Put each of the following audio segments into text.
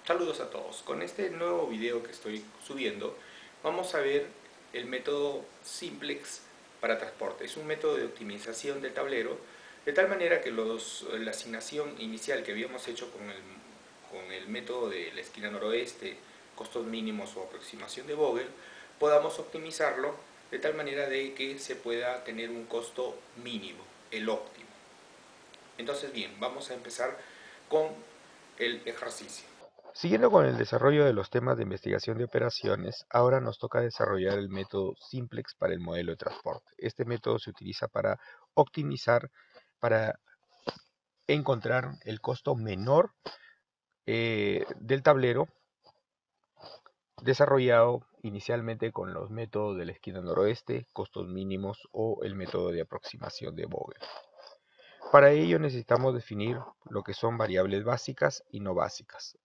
Saludos a todos. Con este nuevo video que estoy subiendo vamos a ver el método Simplex para transporte. Es un método de optimización del tablero de tal manera que la asignación inicial que habíamos hecho con el método de la esquina noroeste, costos mínimos o aproximación de Vogel, podamos optimizarlo de tal manera de que se pueda tener un costo mínimo, el óptimo. Entonces bien, vamos a empezar con el ejercicio. Siguiendo con el desarrollo de los temas de investigación de operaciones, ahora nos toca desarrollar el método Simplex para el modelo de transporte. Este método se utiliza para optimizar, para encontrar el costo menor del tablero, desarrollado inicialmente con los métodos de la esquina noroeste, costos mínimos o el método de aproximación de Vogel. Para ello necesitamos definir lo que son variables básicas y no básicas.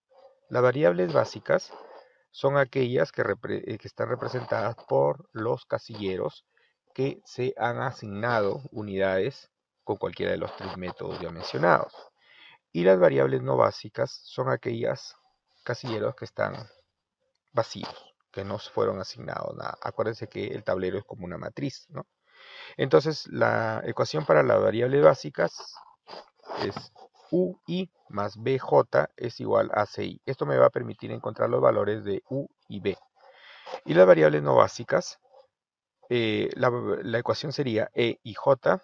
Las variables básicas son aquellas que están representadas por los casilleros que se han asignado unidades con cualquiera de los tres métodos ya mencionados. Y las variables no básicas son aquellas casilleros que están vacíos, que no fueron asignados nada. Acuérdense que el tablero es como una matriz, ¿no? Entonces, la ecuación para las variables básicas es UI más BJ es igual a CI. Esto me va a permitir encontrar los valores de U y B. Y las variables no básicas, la ecuación sería E y J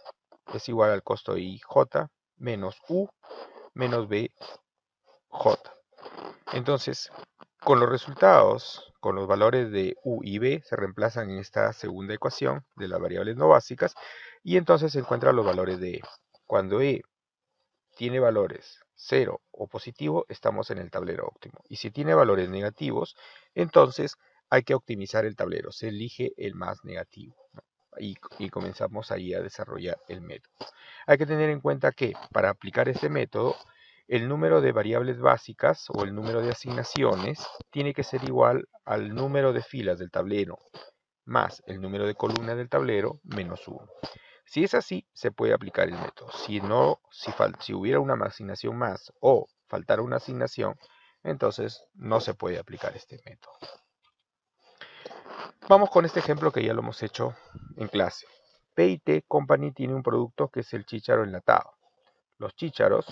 es igual al costo IJ menos U menos BJ. Entonces, con los resultados, con los valores de U y B, se reemplazan en esta segunda ecuación de las variables no básicas y entonces se encuentran los valores de E. Cuando E tiene valores 0 o positivo, estamos en el tablero óptimo. Y si tiene valores negativos, entonces hay que optimizar el tablero. Se elige el más negativo, ¿no? y comenzamos ahí a desarrollar el método. Hay que tener en cuenta que para aplicar este método, el número de variables básicas o el número de asignaciones tiene que ser igual al número de filas del tablero más el número de columnas del tablero menos 1. Si es así, se puede aplicar el método. Si no, si hubiera una asignación más o faltara una asignación, entonces no se puede aplicar este método. Vamos con este ejemplo que ya lo hemos hecho en clase. P&T Company tiene un producto que es el chícharo enlatado. Los chícharos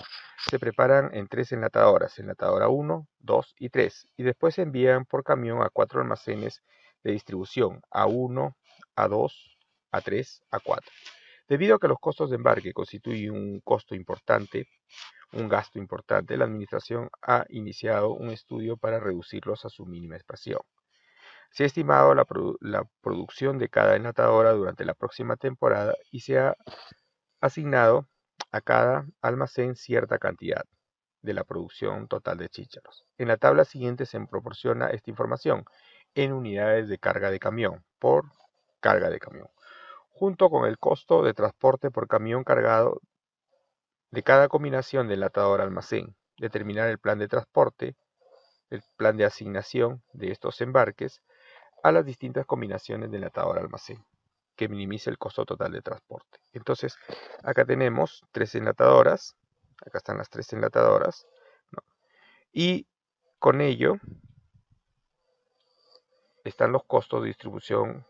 se preparan en 3 enlatadoras, enlatadora 1, 2 y 3, y después se envían por camión a 4 almacenes de distribución, A1, A2, A3, A4. Debido a que los costos de embarque constituyen un costo importante, un gasto importante, la administración ha iniciado un estudio para reducirlos a su mínima expresión. Se ha estimado la producción de cada enlatadora durante la próxima temporada y se ha asignado a cada almacén cierta cantidad de la producción total de chícharos. En la tabla siguiente se proporciona esta información en unidades de carga de camión por carga de camión, junto con el costo de transporte por camión cargado de cada combinación de enlatador-almacén. Determinar el plan de transporte, el plan de asignación de estos embarques a las distintas combinaciones de enlatador-almacén, que minimice el costo total de transporte. Entonces, acá tenemos 3 enlatadoras, acá están las 3 enlatadoras, ¿no? Y con ello están los costos de distribución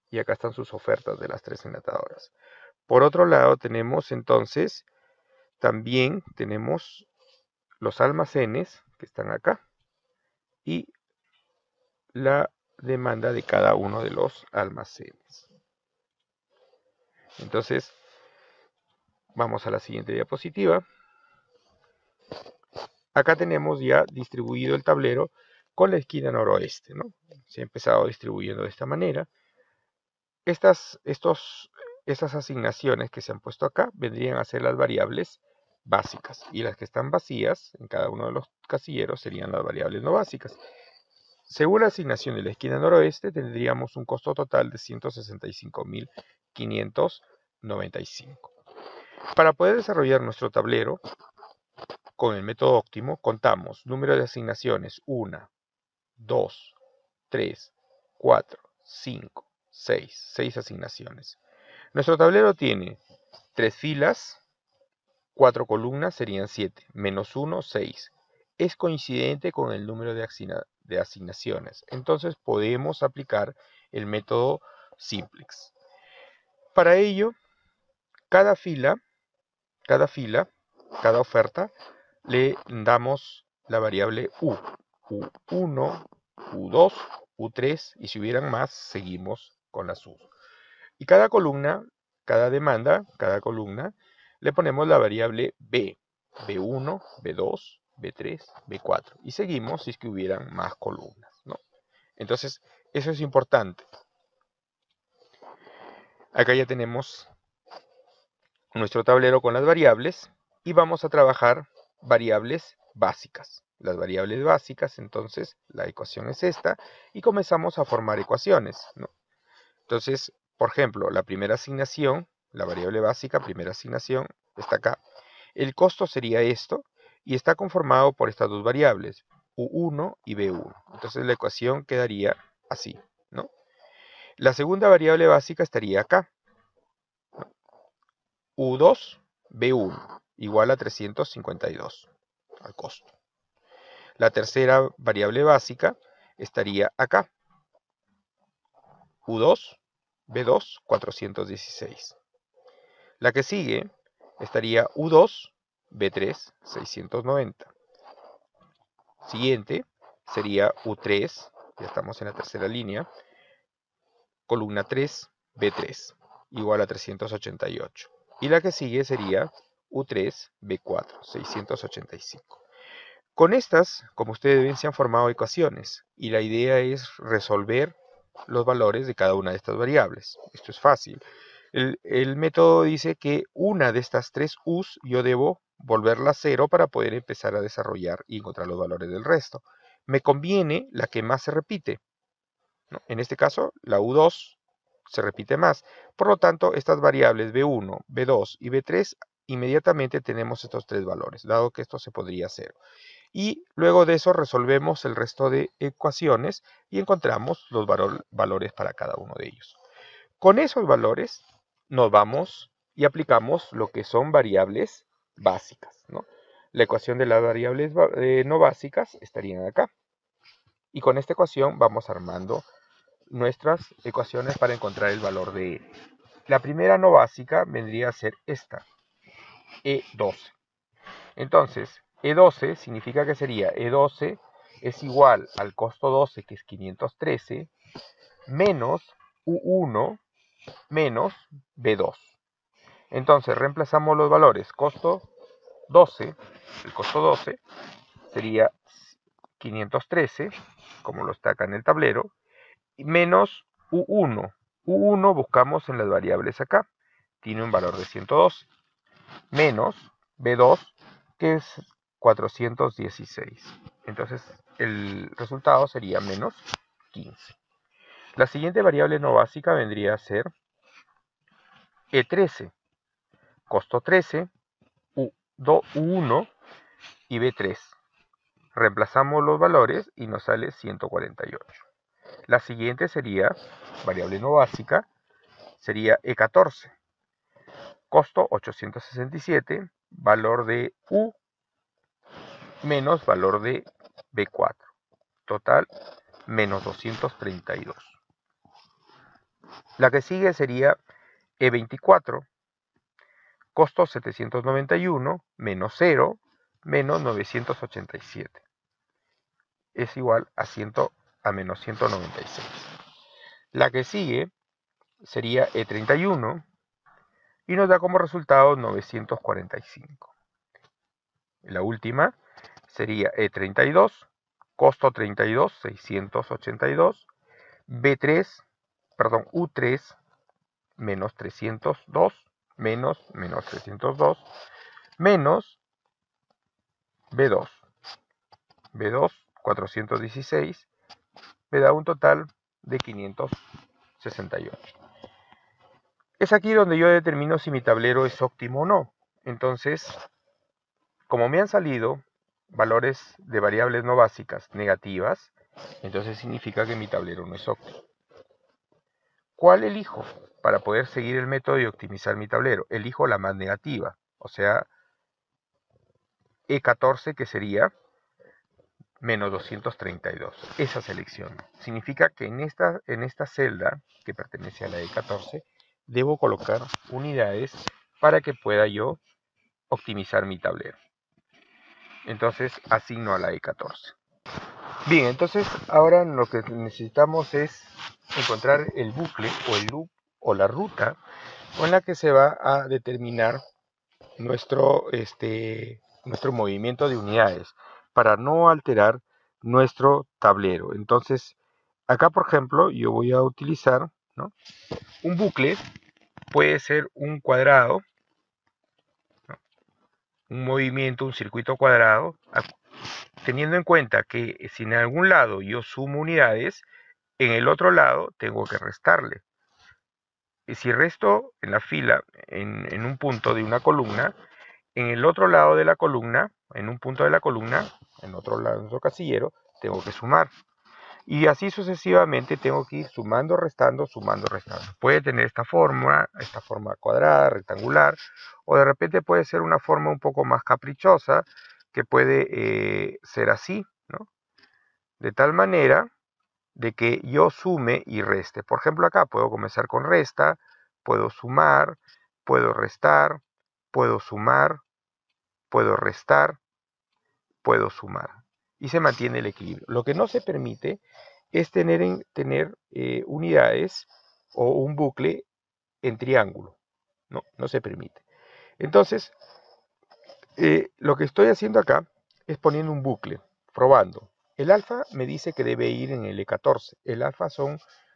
y acá están sus ofertas de las 3 enlatadoras. Por otro lado, tenemos entonces, también tenemos los almacenes que están acá y la demanda de cada uno de los almacenes. Entonces, vamos a la siguiente diapositiva. Acá tenemos ya distribuido el tablero con la esquina noroeste, ¿no? Se ha empezado distribuyendo de esta manera. Estas asignaciones que se han puesto acá vendrían a ser las variables básicas y las que están vacías en cada uno de los casilleros serían las variables no básicas. Según la asignación de la esquina noroeste tendríamos un costo total de 165.595. Para poder desarrollar nuestro tablero con el método óptimo contamos número de asignaciones 1, 2, 3, 4, 5, 6 asignaciones. Nuestro tablero tiene 3 filas, 4 columnas serían 7, menos 1, 6. es coincidente con el número de asignaciones. Entonces podemos aplicar el método simplex. Para ello, cada oferta, le damos la variable U, U1, U2, U3, y si hubieran más, seguimos con las U. Y cada columna, cada columna, le ponemos la variable B, B1, B2, B3, B4, y seguimos si es que hubieran más columnas, ¿no? Entonces, eso es importante. Acá ya tenemos nuestro tablero con las variables y vamos a trabajar variables básicas. Las variables básicas, entonces, la ecuación es esta y comenzamos a formar ecuaciones, ¿no? Entonces, por ejemplo, la primera asignación, la variable básica, primera asignación, está acá. El costo sería esto y está conformado por estas dos variables, U1 y B1. Entonces la ecuación quedaría así, ¿no? La segunda variable básica estaría acá, ¿no? U2, B1, igual a 352, al costo. La tercera variable básica estaría acá, U2, B2, 416. La que sigue estaría U2, B3, 690. Siguiente sería U3, ya estamos en la tercera línea, columna 3, B3, igual a 388. Y la que sigue sería U3, B4, 685. Con estas, como ustedes ven, se han formado ecuaciones y la idea es resolver los valores de cada una de estas variables. Esto es fácil. El método dice que una de estas tres U's yo debo volverla a 0 para poder empezar a desarrollar y encontrar los valores del resto. Me conviene la que más se repite, ¿no? En este caso, la U2 se repite más. Por lo tanto, estas variables B1, B2 y B3, inmediatamente tenemos estos tres valores, dado que esto se podría hacer. Y luego de eso resolvemos el resto de ecuaciones y encontramos los valores para cada uno de ellos. Con esos valores nos vamos y aplicamos lo que son variables básicas, ¿no? La ecuación de las variables no básicas estarían acá. Y con esta ecuación vamos armando nuestras ecuaciones para encontrar el valor de E. La primera no básica vendría a ser esta, E12. Entonces, E12 significa que sería E12 es igual al costo 12, que es 513, menos U1 menos B2. Entonces, reemplazamos los valores. Costo 12, el costo 12 sería 513, como lo está acá en el tablero, menos U1. U1 buscamos en las variables acá, tiene un valor de 112, menos B2, que es 416. Entonces, el resultado sería menos 15. La siguiente variable no básica vendría a ser E13, costo 13, U1 y B3. Reemplazamos los valores y nos sale 148. La siguiente sería, variable no básica, sería E14, costo 867, valor de U menos valor de B4. Total, menos 232. La que sigue sería E24, costo 791, menos 0, menos 987. Es igual a menos 196. La que sigue sería E31 y nos da como resultado 945. La última sería E32, costo 32, 682, U3, menos 302, menos 302, menos B2, 416, me da un total de 568. Es aquí donde yo determino si mi tablero es óptimo o no. Entonces, como me han salido valores de variables no básicas negativas, entonces significa que mi tablero no es óptimo. ¿Cuál elijo para poder seguir el método y optimizar mi tablero? Elijo la más negativa, o sea, E14, que sería menos 232. Esa selección significa que en esta celda que pertenece a la E14 debo colocar unidades para que pueda yo optimizar mi tablero. Entonces asigno a la E14. Bien, entonces ahora lo que necesitamos es encontrar el bucle o el loop o la ruta con la que se va a determinar nuestro movimiento de unidades para no alterar nuestro tablero. Entonces, acá por ejemplo, yo voy a utilizar, ¿no?, un bucle. Puede ser un cuadrado, ¿no?, un movimiento, un circuito cuadrado, teniendo en cuenta que si en algún lado yo sumo unidades, en el otro lado tengo que restarle. Y si resto en la fila, en un punto de una columna, en el otro lado de la columna, en un punto de la columna, en otro lado, en otro casillero, tengo que sumar. Y así sucesivamente tengo que ir sumando, restando, sumando, restando. Puede tener esta forma cuadrada, rectangular, o de repente puede ser una forma un poco más caprichosa, que puede ser así, ¿no?, de tal manera de que yo sume y reste. Por ejemplo, acá puedo comenzar con resta, puedo sumar, puedo restar, puedo sumar, puedo restar, puedo sumar. Y se mantiene el equilibrio. Lo que no se permite es tener unidades o un bucle en triángulo. No se permite. Entonces, lo que estoy haciendo acá es poniendo un bucle, probando. El alfa me dice que debe ir en el E14. El alfa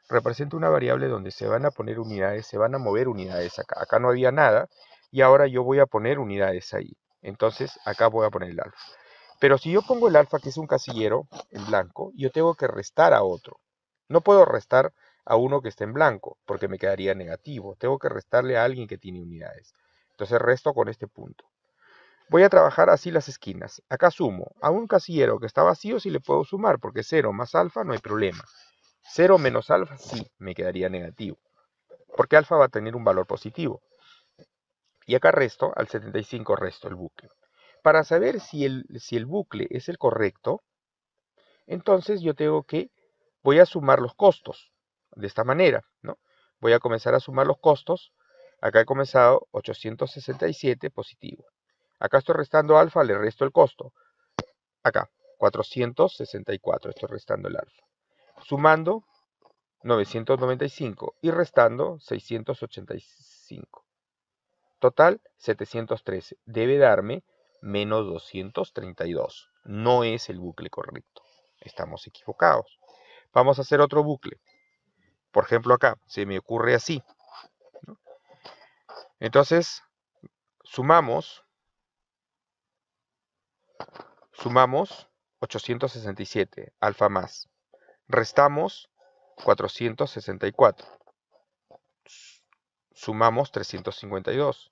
representa una variable donde se van a poner unidades, se van a mover unidades acá. Acá no había nada y ahora yo voy a poner unidades ahí. Entonces acá voy a poner el alfa. Pero si yo pongo el alfa, que es un casillero en blanco, yo tengo que restar a otro. No puedo restar a uno que esté en blanco porque me quedaría negativo. Tengo que restarle a alguien que tiene unidades. Entonces resto con este punto. Voy a trabajar así las esquinas. Acá sumo. A un casillero que está vacío sí le puedo sumar, porque 0 más alfa no hay problema. 0 menos alfa sí me quedaría negativo, porque alfa va a tener un valor positivo. Y acá resto, al 75 resto el bucle. Para saber si el bucle es el correcto, entonces yo voy a sumar los costos. De esta manera, ¿no? Voy a comenzar a sumar los costos. Acá he comenzado 867 positivo. Acá estoy restando alfa, le resto el costo. Acá, 464, estoy restando el alfa. Sumando 995 y restando 685. Total, 713. Debe darme menos 232. No es el bucle correcto. Estamos equivocados. Vamos a hacer otro bucle. Por ejemplo, acá, se me ocurre así, ¿no? Entonces, sumamos 867, alfa más. Restamos 464. Sumamos 352.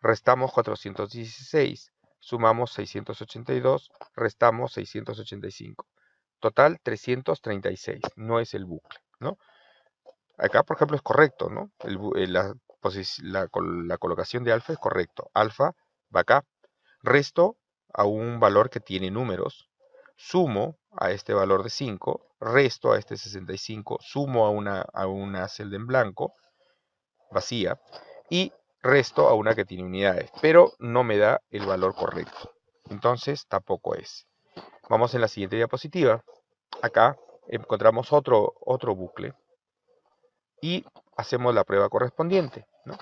Restamos 416. Sumamos 682. Restamos 685. Total 336. No es el bucle, ¿no? Acá, por ejemplo, es correcto, ¿no? La colocación de alfa es correcto. Alfa va acá. Resto a un valor que tiene números. Sumo a este valor de 5, resto a este 65, sumo a una celda en blanco, vacía, y resto a una que tiene unidades, pero no me da el valor correcto. Entonces tampoco es. Vamos en la siguiente diapositiva. Acá encontramos otro bucle y hacemos la prueba correspondiente, ¿no?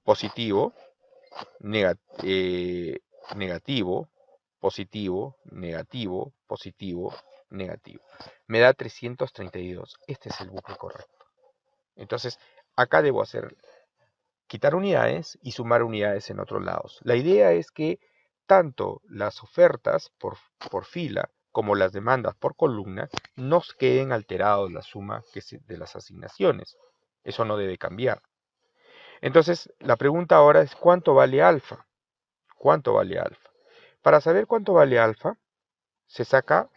Positivo, negativo, positivo, negativo, positivo, negativo. Me da 332. Este es el bucle correcto. Entonces, acá debo quitar unidades y sumar unidades en otros lados. La idea es que tanto las ofertas por fila como las demandas por columna no queden alterados la suma de las asignaciones. Eso no debe cambiar. Entonces, la pregunta ahora es ¿cuánto vale alfa? ¿Cuánto vale alfa? Para saber cuánto vale alfa, se saca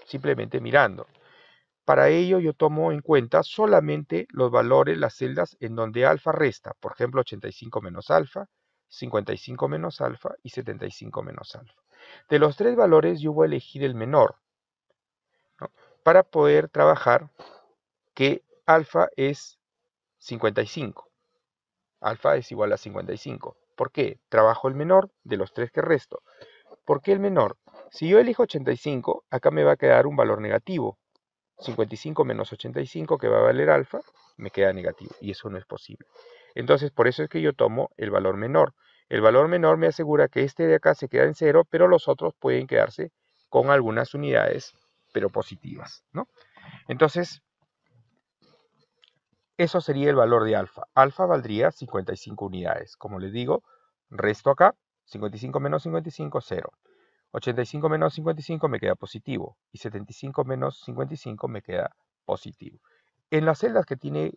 simplemente mirando. Para ello yo tomo en cuenta solamente los valores, las celdas en donde alfa resta. Por ejemplo, 85 menos alfa, 55 menos alfa y 75 menos alfa. De los tres valores yo voy a elegir el menor, ¿no? Para poder trabajar que alfa es 55. Alfa es igual a 55. ¿Por qué? Trabajo el menor de los tres que resto. ¿Por qué el menor? Si yo elijo 85, acá me va a quedar un valor negativo. 55 menos 85, que va a valer alfa, me queda negativo. Y eso no es posible. Entonces, por eso es que yo tomo el valor menor. El valor menor me asegura que este de acá se queda en 0, pero los otros pueden quedarse con algunas unidades, pero positivas, ¿no? Entonces, eso sería el valor de alfa. Alfa valdría 55 unidades. Como les digo, resto acá, 55 menos 55, 0. 85 menos 55 me queda positivo. Y 75 menos 55 me queda positivo. En las celdas que tiene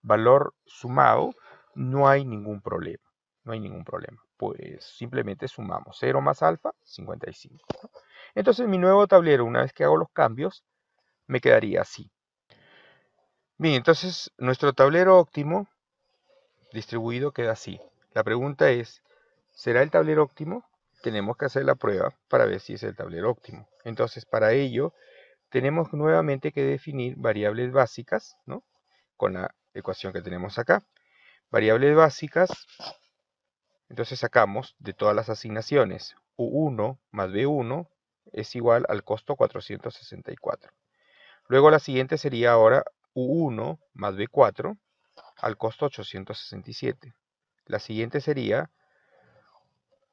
valor sumado, no hay ningún problema. No hay ningún problema. Pues simplemente sumamos 0 más alfa, 55. ¿No? Entonces mi nuevo tablero, una vez que hago los cambios, me quedaría así. Bien, entonces nuestro tablero óptimo distribuido queda así. La pregunta es, ¿será el tablero óptimo? Tenemos que hacer la prueba para ver si es el tablero óptimo. Entonces, para ello, tenemos nuevamente que definir variables básicas, ¿no? Con la ecuación que tenemos acá. Variables básicas, entonces sacamos de todas las asignaciones, U1 más B1 es igual al costo 464. Luego la siguiente sería ahora U1 más B4 al costo 867. La siguiente sería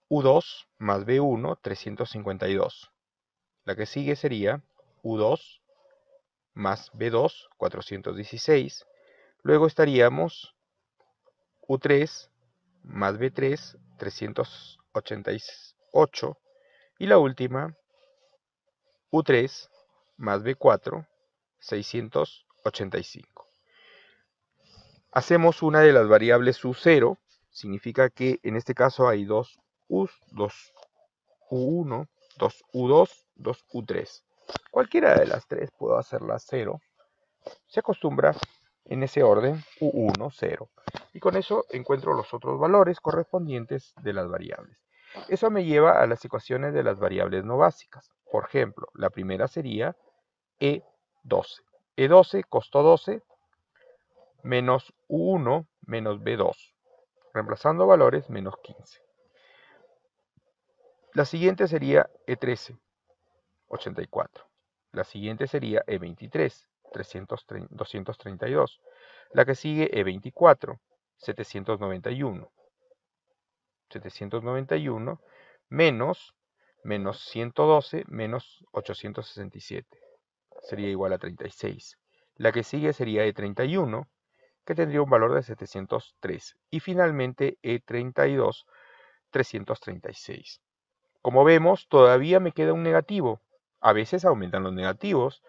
U2 más B1, 352. La que sigue sería U2 más B2, 416. Luego estaríamos U3 más B3, 388. Y la última, U3 más B4, 685. Hacemos una de las variables U0, significa que en este caso hay dos U's, dos U1, 2U2, 2U3. Cualquiera de las tres puedo hacerla 0. Se acostumbra en ese orden U1, 0. Y con eso encuentro los otros valores correspondientes de las variables. Eso me lleva a las ecuaciones de las variables no básicas. Por ejemplo, la primera sería E12. E12, costo 12, menos U1 menos B2. Reemplazando valores, menos 15. La siguiente sería E13, 84. La siguiente sería E23, 232. La que sigue E24, 791. 791 menos 112 menos 867. Sería igual a 36. La que sigue sería E31, que tendría un valor de 703. Y finalmente E32, 336. Como vemos, todavía me queda un negativo. A veces aumentan los negativos,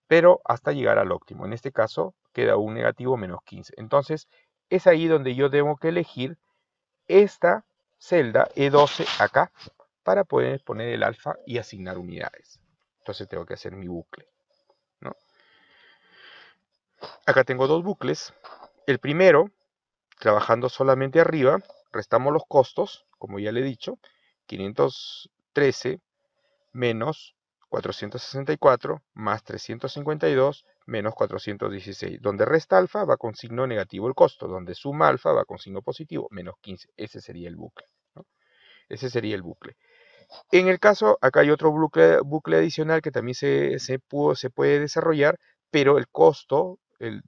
pero hasta llegar al óptimo. En este caso, queda un negativo menos 15. Entonces, es ahí donde yo tengo que elegir esta celda E12 acá para poder poner el alfa y asignar unidades. Entonces tengo que hacer mi bucle, ¿no? Acá tengo dos bucles. El primero, trabajando solamente arriba, restamos los costos, como ya le he dicho, 513 menos 464 más 352 menos 416. Donde resta alfa va con signo negativo el costo, donde suma alfa va con signo positivo, menos 15. Ese sería el bucle, ¿no? Ese sería el bucle. En el caso, acá hay otro bucle adicional que también se puede desarrollar, pero el costo,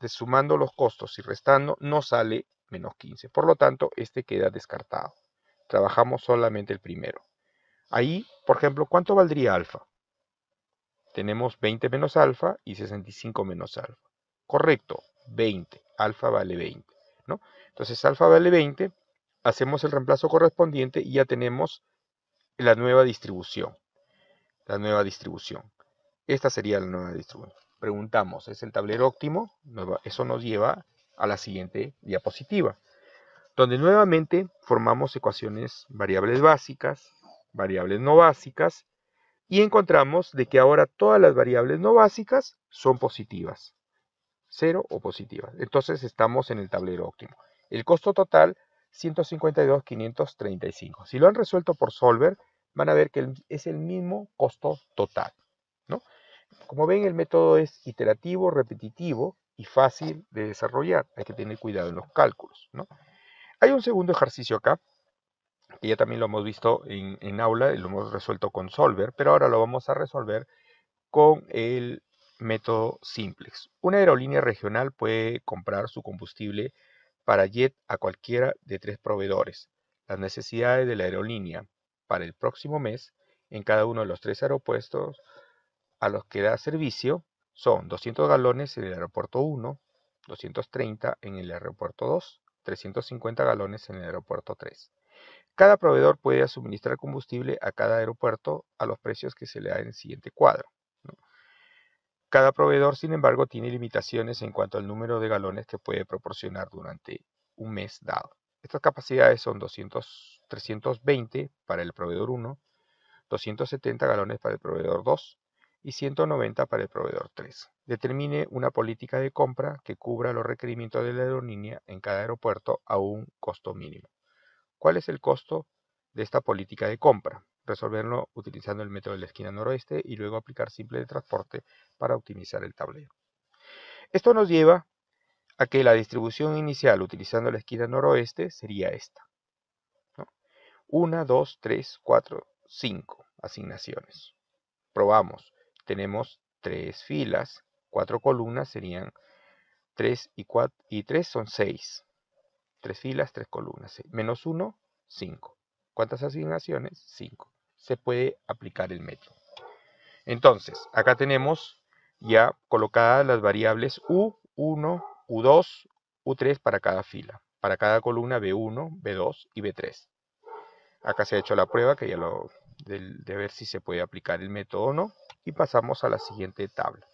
sumando los costos y restando, no sale menos 15. Por lo tanto, este queda descartado. Trabajamos solamente el primero. Ahí, por ejemplo, ¿cuánto valdría alfa? Tenemos 20 menos alfa y 65 menos alfa. Correcto, 20. Alfa vale 20, ¿no? Entonces, alfa vale 20. Hacemos el reemplazo correspondiente y ya tenemos la nueva distribución. La nueva distribución. Esta sería la nueva distribución. Preguntamos, ¿es el tablero óptimo? Eso nos lleva a la siguiente diapositiva, donde nuevamente formamos ecuaciones variables básicas, variables no básicas, y encontramos de que ahora todas las variables no básicas son positivas, 0 o positivas. Entonces estamos en el tablero óptimo. El costo total, 152.535. Si lo han resuelto por Solver, van a ver que es el mismo costo total, ¿no? Como ven, el método es iterativo, repetitivo y fácil de desarrollar. Hay que tener cuidado en los cálculos, ¿no? Hay un segundo ejercicio acá, que ya también lo hemos visto en aula, y lo hemos resuelto con Solver, pero ahora lo vamos a resolver con el método Simplex. Una aerolínea regional puede comprar su combustible para jet a cualquiera de 3 proveedores. Las necesidades de la aerolínea para el próximo mes en cada uno de los 3 aeropuertos a los que da servicio son 200 galones en el aeropuerto 1, 230 en el aeropuerto 2, 350 galones en el aeropuerto 3. Cada proveedor puede suministrar combustible a cada aeropuerto a los precios que se le da en el siguiente cuadro, ¿no? Cada proveedor, sin embargo, tiene limitaciones en cuanto al número de galones que puede proporcionar durante un mes dado. Estas capacidades son 320 para el proveedor 1, 270 galones para el proveedor 2 y 190 para el proveedor 3. Determine una política de compra que cubra los requerimientos de la aerolínea en cada aeropuerto a un costo mínimo. ¿Cuál es el costo de esta política de compra? Resolverlo utilizando el método de la esquina noroeste y luego aplicar simple de transporte para optimizar el tablero. Esto nos lleva a que la distribución inicial utilizando la esquina noroeste sería esta, ¿no? 1, 2, 3, 4, 5 asignaciones. Probamos. Tenemos 3 filas, 4 columnas serían 3 y 4 y 3 son 6. 3 filas, 3 columnas. 6. Menos 1, 5. ¿Cuántas asignaciones? 5. Se puede aplicar el método. Entonces, acá tenemos ya colocadas las variables U1, U2, U3 para cada fila. Para cada columna B1, B2 y B3. Acá se ha hecho la prueba que ya de ver si se puede aplicar el método o no. Y pasamos a la siguiente tabla.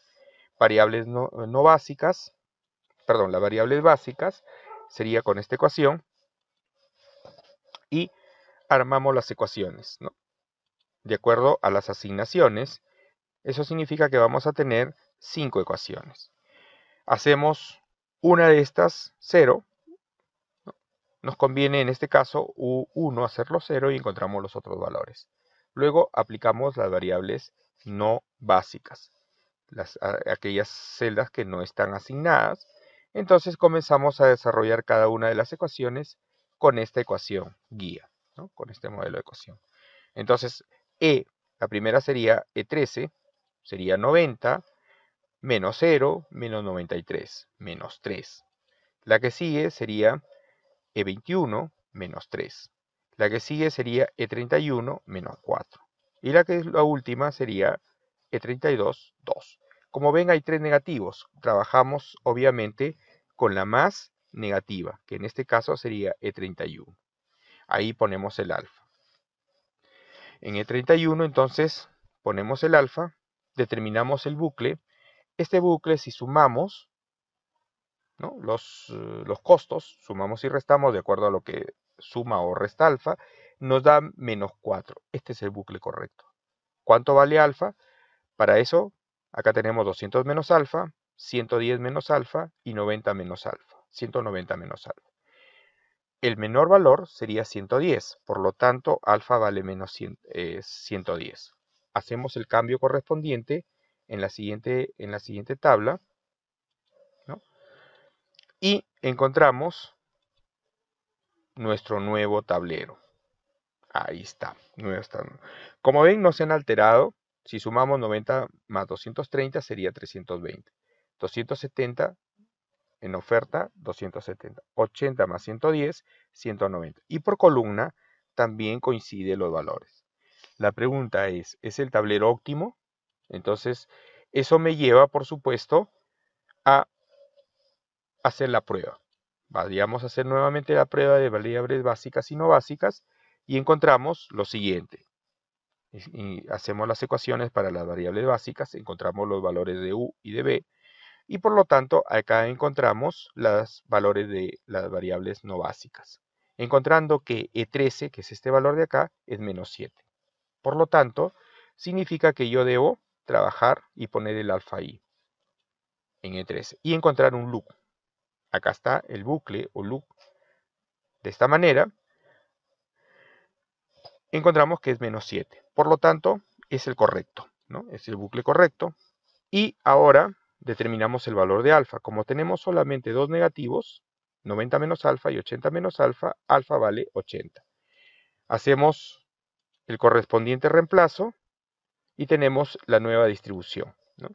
Variables no básicas, perdón, las variables básicas sería con esta ecuación y armamos las ecuaciones, ¿no? De acuerdo a las asignaciones, eso significa que vamos a tener 5 ecuaciones. Hacemos una de estas 0, ¿no? Nos conviene en este caso U1 hacerlo 0 y encontramos los otros valores. Luego aplicamos las variables no básicas, aquellas celdas que no están asignadas. Entonces comenzamos a desarrollar cada una de las ecuaciones con esta ecuación guía, ¿no? Con este modelo de ecuación. Entonces, la primera sería E13, sería 90, menos 0, menos 93, menos 3. La que sigue sería E21, menos 3. La que sigue sería E31, menos 4. Y la última sería E32, 2. Como ven, hay 3 negativos. Trabajamos, obviamente, con la más negativa, que en este caso sería E31. Ahí ponemos el alfa. En E31, entonces, ponemos el alfa, determinamos el bucle. Este bucle, si sumamos, ¿no?, los costos, sumamos y restamos de acuerdo a lo que suma o resta alfa, nos da menos 4. Este es el bucle correcto. ¿Cuánto vale alfa? Para eso, acá tenemos 200 menos alfa, 110 menos alfa y 90 menos alfa, 190 menos alfa. El menor valor sería 110, por lo tanto, alfa vale menos 110. Hacemos el cambio correspondiente en la siguiente tabla, ¿no? Y encontramos nuestro nuevo tablero. Ahí está. Como ven, no se han alterado. Si sumamos 90 más 230 sería 320. 270 en oferta, 270. 80 más 110, 190. Y por columna también coinciden los valores. La pregunta es el tablero óptimo? Entonces, eso me lleva, por supuesto, a hacer la prueba. Vayamos a hacer nuevamente la prueba de variables básicas y no básicas y encontramos lo siguiente. Y hacemos las ecuaciones para las variables básicas, encontramos los valores de U y de B, y por lo tanto acá encontramos los valores de las variables no básicas, encontrando que E13, que es este valor de acá, es menos 7. Por lo tanto, significa que yo debo trabajar y poner el alfa i en E13 y encontrar un loop. Acá está el bucle o loop. De esta manera, encontramos que es menos 7. Por lo tanto, es el correcto, ¿no? Es el bucle correcto. Y ahora determinamos el valor de alfa. Como tenemos solamente dos negativos, 90 menos alfa y 80 menos alfa, alfa vale 80. Hacemos el correspondiente reemplazo y tenemos la nueva distribución, ¿no?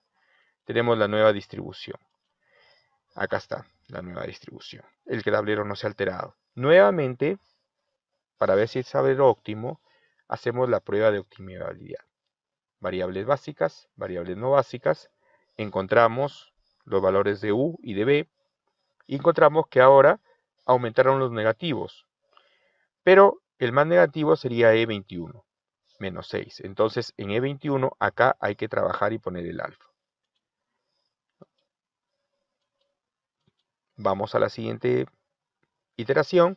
Tenemos la nueva distribución. Acá está la nueva distribución. El tablero no se ha alterado. Nuevamente, para ver si es tablero óptimo, hacemos la prueba de optimabilidad. Variables básicas, variables no básicas. Encontramos los valores de U y de B. Y encontramos que ahora aumentaron los negativos. Pero el más negativo sería E21, menos 6. Entonces, en E21, acá hay que trabajar y poner el alfa. Vamos a la siguiente iteración.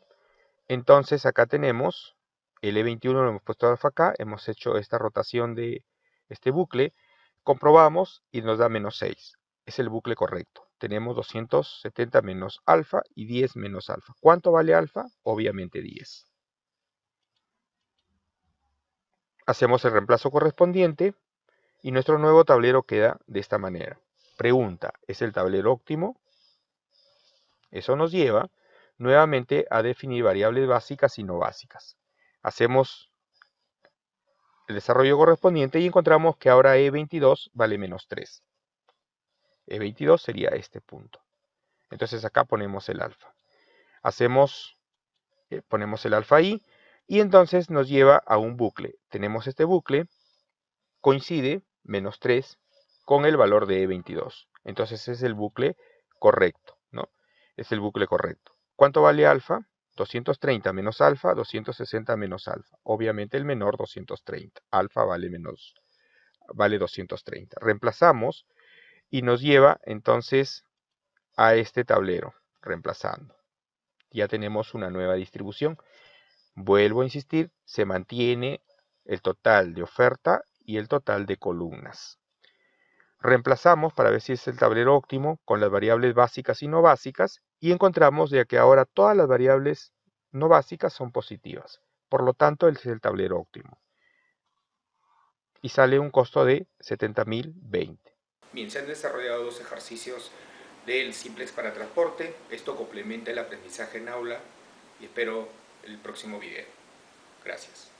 Entonces, acá tenemos el E21, lo hemos puesto alfa acá. Hemos hecho esta rotación de este bucle. Comprobamos y nos da menos 6. Es el bucle correcto. Tenemos 270 menos alfa y 10 menos alfa. ¿Cuánto vale alfa? Obviamente 10. Hacemos el reemplazo correspondiente y nuestro nuevo tablero queda de esta manera. Pregunta, ¿es el tablero óptimo? Eso nos lleva nuevamente a definir variables básicas y no básicas. Hacemos el desarrollo correspondiente y encontramos que ahora E22 vale menos 3. E22 sería este punto. Entonces acá ponemos el alfa. Ponemos el alfa ahí y entonces nos lleva a un bucle. Tenemos este bucle, coincide menos 3 con el valor de E22. Entonces es el bucle correcto, ¿no? Es el bucle correcto. ¿Cuánto vale alfa? 230 menos alfa, 260 menos alfa. Obviamente el menor 230. Alfa vale 230. Reemplazamos y nos lleva entonces a este tablero, reemplazando. Ya tenemos una nueva distribución. Vuelvo a insistir, se mantiene el total de oferta y el total de columnas. Reemplazamos para ver si es el tablero óptimo con las variables básicas y no básicas y encontramos de que ahora todas las variables no básicas son positivas. Por lo tanto, es el tablero óptimo. Y sale un costo de 70.020. Bien, se han desarrollado dos ejercicios del simplex para transporte. Esto complementa el aprendizaje en aula y espero el próximo video. Gracias.